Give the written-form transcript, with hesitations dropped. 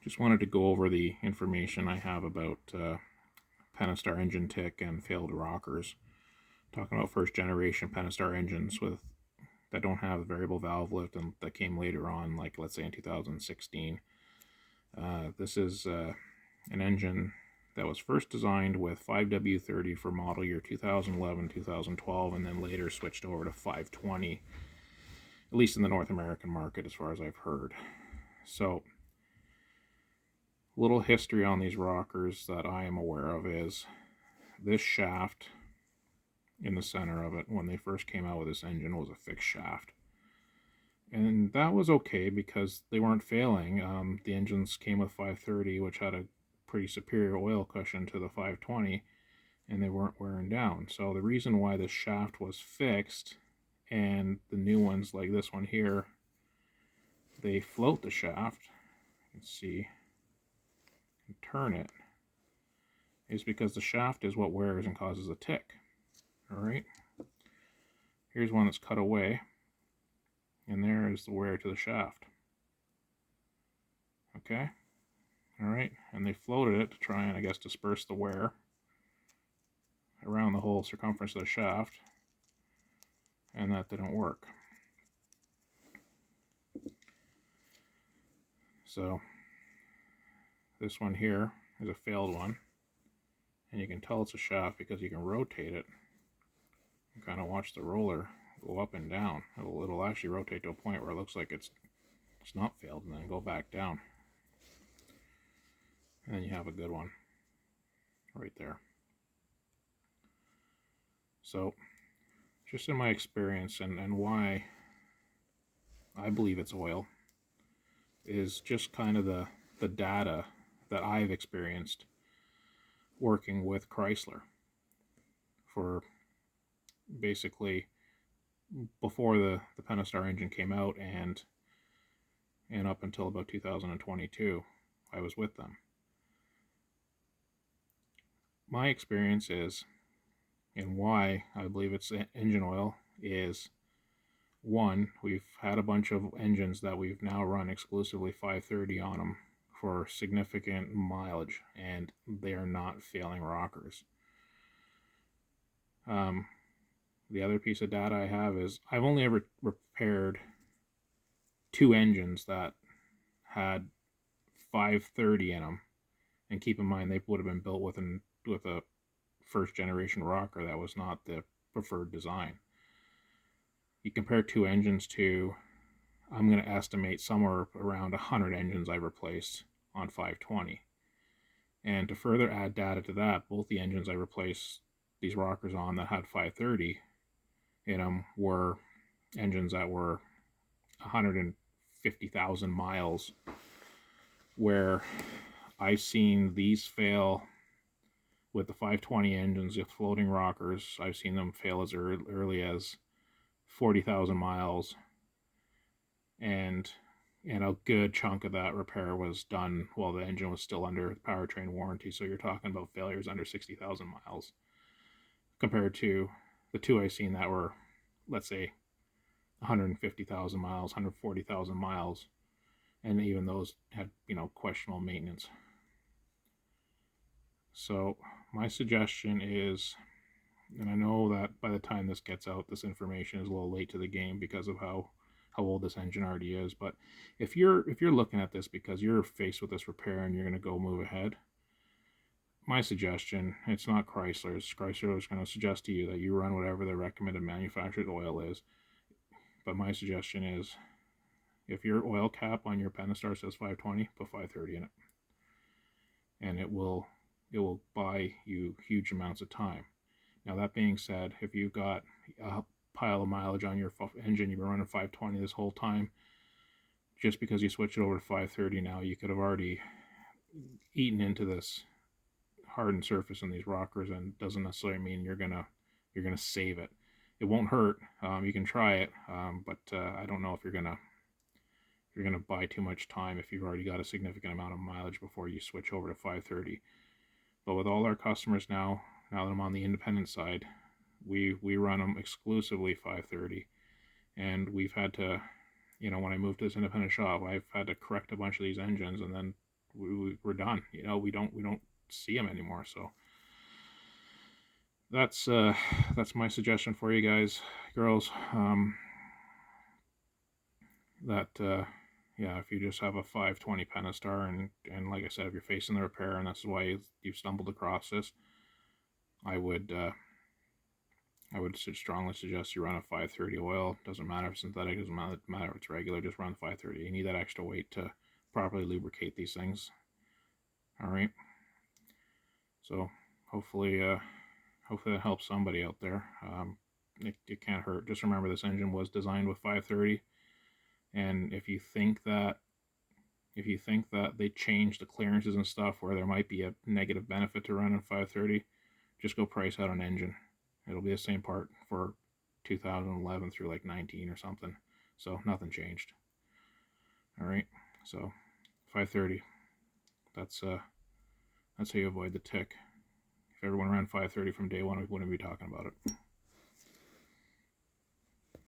Just wanted to go over the information I have about Pentastar engine tick and failed rockers. Talking about first generation Pentastar engines that don't have variable valve lift and that came later on, like let's say in 2016. This is an engine that was first designed with 5W30 for model year 2011, 2012, and then later switched over to 520, at least in the North American market as far as I've heard. So, little history on these rockers that I am aware of is this shaft in the center of it, when they first came out with this engine, was a fixed shaft. And that was okay because they weren't failing. The engines came with 530, which had a pretty superior oil cushion to the 520, and they weren't wearing down. So the reason why the shaft was fixed, and the new ones like this one here, they float the shaft, you can see, and turn it, is because the shaft is what wears and causes a tick. Alright, here's one that's cut away, and there is the wear to the shaft. Okay, alright, and they floated it to try and, I guess, disperse the wear around the whole circumference of the shaft, and that didn't work. So this one here is a failed one, and you can tell it's a shaft because you can rotate it and kind of watch the roller go up and down. It'll actually rotate to a point where it looks like it's not failed, and then go back down, and then you have a good one right there. So just in my experience and why I believe it's oil is just kind of the data that I've experienced working with Chrysler for basically before the Pentastar engine came out and up until about 2022. I was with them. My experience is, and why I believe it's engine oil, is one, we've had a bunch of engines that we've now run exclusively 530 on them for significant mileage, and they are not failing rockers. The other piece of data I have is I've only ever repaired 2 engines that had 530 in them, and keep in mind they would have been built with a first generation rocker that was not the preferred design. You compare 2 engines to, I'm going to estimate somewhere around 100 engines I've replaced on 520. And to further add data to that, both the engines I replaced these rockers on that had 530 in them were engines that were 150,000 miles, where I've seen these fail with the 520 engines with floating rockers. I've seen them fail as early as 40,000 miles, and a good chunk of that repair was done while the engine was still under powertrain warranty. So you're talking about failures under 60,000 miles, compared to the 2 I've seen that were, let's say, 150,000 miles, 140,000 miles, and even those had, questionable maintenance. So my suggestion is, and I know that by the time this gets out, this information is a little late to the game because of how old this engine already is, but if you're looking at this because you're faced with this repair and you're going to go move ahead, my suggestion, it's not Chrysler's. Chrysler is going to suggest to you that you run whatever the recommended manufactured oil is, but my suggestion is, if your oil cap on your Pentastar says 520, put 530 in it, and it will buy you huge amounts of time. Now, that being said, if you've got a pile of mileage on your engine, you've been running 520 this whole time, just because you switch it over to 530 now, you could have already eaten into this hardened surface in these rockers, and doesn't necessarily mean you're gonna save it. It won't hurt. You can try it, but I don't know if you're gonna buy too much time if you've already got a significant amount of mileage before you switch over to 530. But with all our customers now that I'm on the independent side, we run them exclusively 530, and we've had to, when I moved to this independent shop, I've had to correct a bunch of these engines and then we're done. You know, we don't see them anymore. So that's my suggestion for you guys, girls. That yeah, if you just have a 520 Pentastar, and like I said, if you're facing the repair and that's why you've stumbled across this, I would strongly suggest you run a 530 oil. Doesn't matter if synthetic, doesn't matter if it's regular, just run 530. You need that extra weight to properly lubricate these things. All right. So hopefully that helps somebody out there. It can't hurt. Just remember, this engine was designed with 530, and if you think that they changed the clearances and stuff where there might be a negative benefit to running 530, just go price out an engine. It'll be the same part for 2011 through like 19 or something. So nothing changed. All right. So 530. That's how you avoid the tick. If everyone ran 530 from day one, we wouldn't be talking about it.